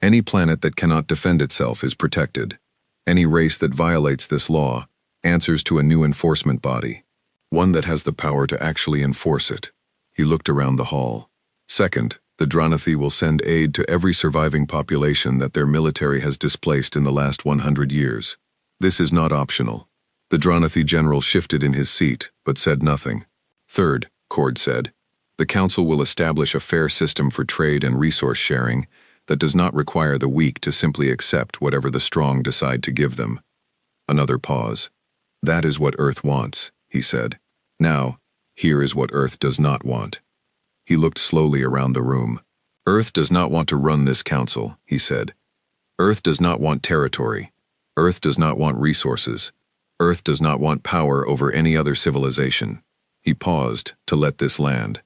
Any planet that cannot defend itself is protected. Any race that violates this law answers to a new enforcement body, one that has the power to actually enforce it. He looked around the hall. Second, the Dranathi will send aid to every surviving population that their military has displaced in the last 100 years. This is not optional. The Dranathi general shifted in his seat, but said nothing. Third, Cord said, the Council will establish a fair system for trade and resource sharing that does not require the weak to simply accept whatever the strong decide to give them. Another pause. That is what Earth wants, he said. Now, here is what Earth does not want. He looked slowly around the room. Earth does not want to run this council, he said. Earth does not want territory. Earth does not want resources. Earth does not want power over any other civilization. He paused to let this land.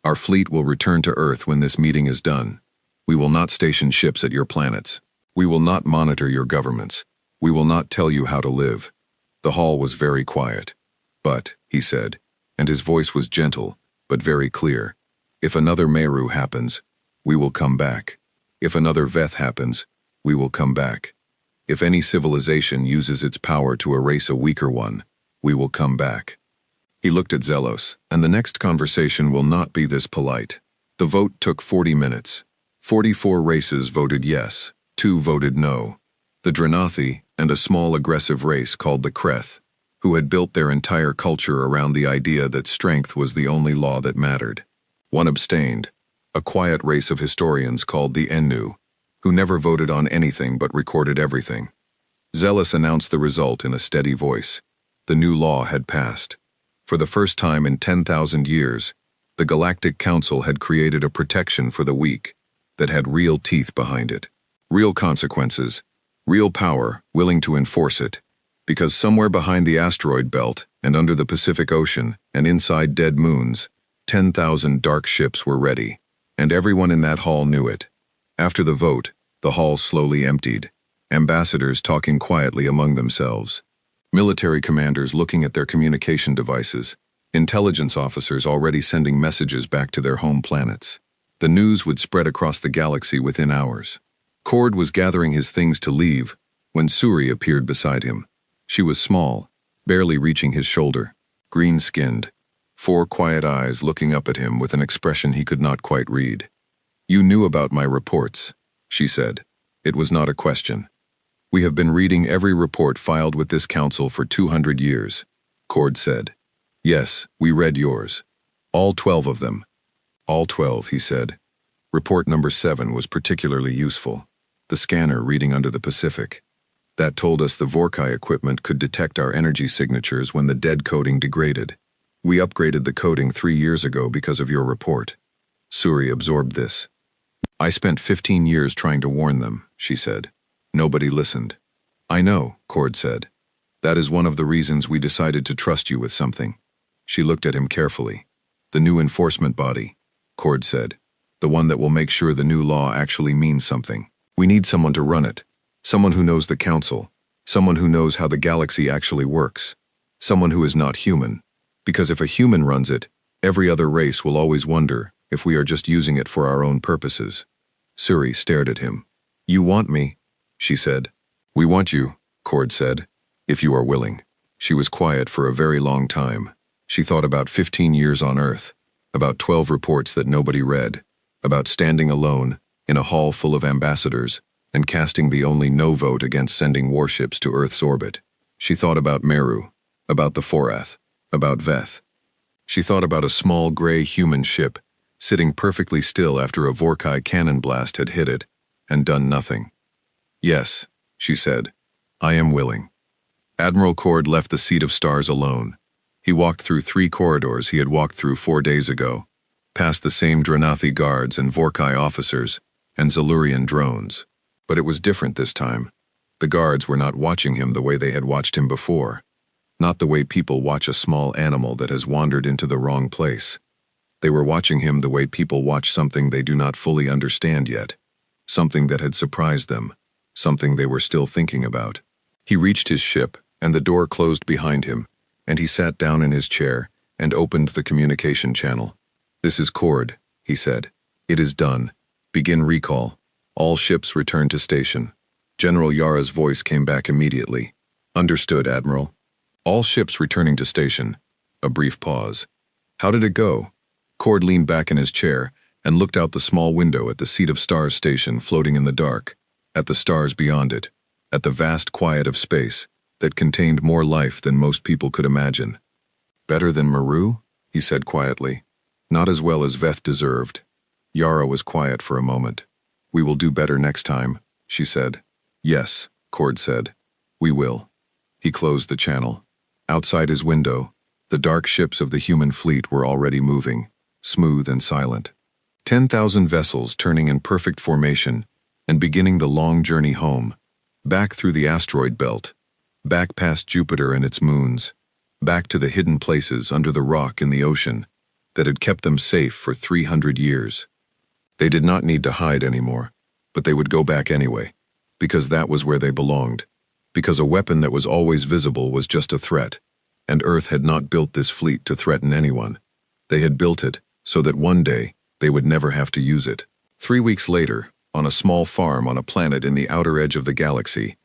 Our fleet will return to Earth when this meeting is done. We will not station ships at your planets. We will not monitor your governments. We will not tell you how to live. The hall was very quiet. But, he said, and his voice was gentle, but very clear, if another Meru happens, we will come back. If another Veth happens, we will come back. If any civilization uses its power to erase a weaker one, we will come back. He looked at Zelos, and the next conversation will not be this polite. The vote took 40 minutes. 44 races voted yes, 2 voted no. The Dranathi and a small aggressive race called the Kreth, who had built their entire culture around the idea that strength was the only law that mattered. 1 abstained, a quiet race of historians called the Ennu, who never voted on anything but recorded everything. Zelos announced the result in a steady voice. The new law had passed. For the first time in 10,000 years, the Galactic Council had created a protection for the weak that had real teeth behind it, real consequences, real power willing to enforce it. Because somewhere behind the asteroid belt and under the Pacific Ocean and inside dead moons, 10,000 dark ships were ready, and everyone in that hall knew it. After the vote, the hall slowly emptied, ambassadors talking quietly among themselves, military commanders looking at their communication devices, intelligence officers already sending messages back to their home planets. The news would spread across the galaxy within hours. Cord was gathering his things to leave when Suri appeared beside him. She was small, barely reaching his shoulder, green-skinned, 4 quiet eyes looking up at him with an expression he could not quite read. "You knew about my reports," she said. It was not a question. "We have been reading every report filed with this council for 200 years, Cord said. "Yes, we read yours. All 12 of them." "All 12, he said. Report number 7 was particularly useful. The scanner reading under the Pacific. That told us the Vorkai equipment could detect our energy signatures when the dead coding degraded. We upgraded the coding 3 years ago because of your report." Suri absorbed this. "I spent 15 years trying to warn them," she said. "Nobody listened." "I know," Cord said. "That is one of the reasons we decided to trust you with something." She looked at him carefully. "The new enforcement body," Cord said. "The one that will make sure the new law actually means something. We need someone to run it. Someone who knows the council. Someone who knows how the galaxy actually works. Someone who is not human. Because if a human runs it, every other race will always wonder if we are just using it for our own purposes." Suri stared at him. "You want me," she said. "We want you," Cord said, "if you are willing." She was quiet for a very long time. She thought about 15 years on Earth, about 12 reports that nobody read, about standing alone in a hall full of ambassadors and casting the only no vote against sending warships to Earth's orbit. She thought about Meru, about the Forath, about Veth. She thought about a small gray human ship sitting perfectly still after a Vorkai cannon blast had hit it and done nothing. "Yes," she said, "I am willing." Admiral Cord left the Seat of Stars alone. He walked through 3 corridors he had walked through 4 days ago, past the same Dranathi guards and Vorkai officers and Zalurian drones. But it was different this time. The guards were not watching him the way they had watched him before. Not the way people watch a small animal that has wandered into the wrong place. They were watching him the way people watch something they do not fully understand yet. Something that had surprised them. Something they were still thinking about. He reached his ship, and the door closed behind him, and he sat down in his chair and opened the communication channel. "This is Cord," he said. "It is done. Begin recall. All ships return to station." General Yara's voice came back immediately. "Understood, Admiral." All ships returning to station. A brief pause. "How did it go?" Cord leaned back in his chair and looked out the small window at the Seat of Stars station floating in the dark, at the stars beyond it, at the vast quiet of space that contained more life than most people could imagine. "Better than Meru?" he said quietly. "Not as well as Veth deserved." Yara was quiet for a moment. "We will do better next time," she said. "Yes," Cord said. "We will." He closed the channel. Outside his window, the dark ships of the human fleet were already moving, smooth and silent. 10,000 vessels turning in perfect formation and beginning the long journey home, back through the asteroid belt, back past Jupiter and its moons, back to the hidden places under the rock in the ocean that had kept them safe for 300 years. They did not need to hide anymore, but they would go back anyway, because that was where they belonged, because a weapon that was always visible was just a threat, and Earth had not built this fleet to threaten anyone. They had built it so that one day they would never have to use it. 3 weeks later, on a small farm on a planet in the outer edge of the galaxy,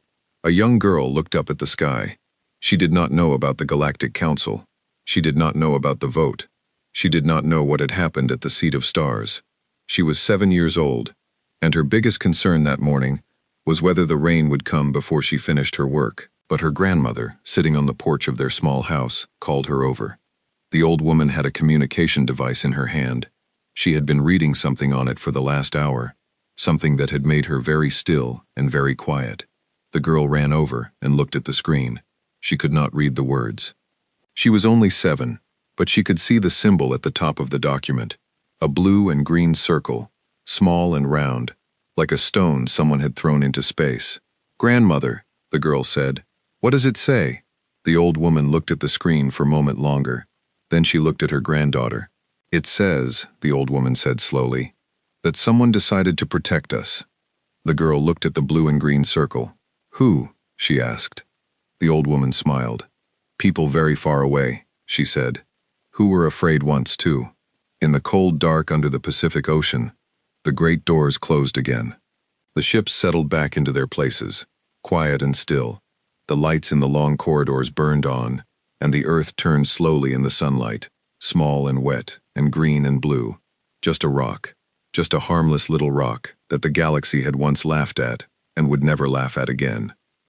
a young girl looked up at the sky. She did not know about the Galactic Council. She did not know about the vote. She did not know what had happened at the Seat of Stars. She was 7 years old, and her biggest concern that morning was whether the rain would come before she finished her work. But her grandmother, sitting on the porch of their small house, called her over. The old woman had a communication device in her hand. She had been reading something on it for the last hour, something that had made her very still and very quiet. The girl ran over and looked at the screen. She could not read the words. She was only 7, but she could see the symbol at the top of the document, a blue and green circle, small and round, like a stone someone had thrown into space. "Grandmother," the girl said, What does it say? The old woman looked at the screen for a moment longer. Then she looked at her granddaughter. It says, the old woman said slowly, that someone decided to protect us. The girl looked at the blue and green circle. Who? She asked. The old woman smiled. People very far away, she said, who were afraid once too. In the cold dark under the Pacific Ocean, the great doors closed again. The ships settled back into their places, quiet and still. The lights in the long corridors burned on, and the earth turned slowly in the sunlight, small and wet, and green and blue. Just a rock, just a harmless little rock that the galaxy had once laughed at and would never laugh at again.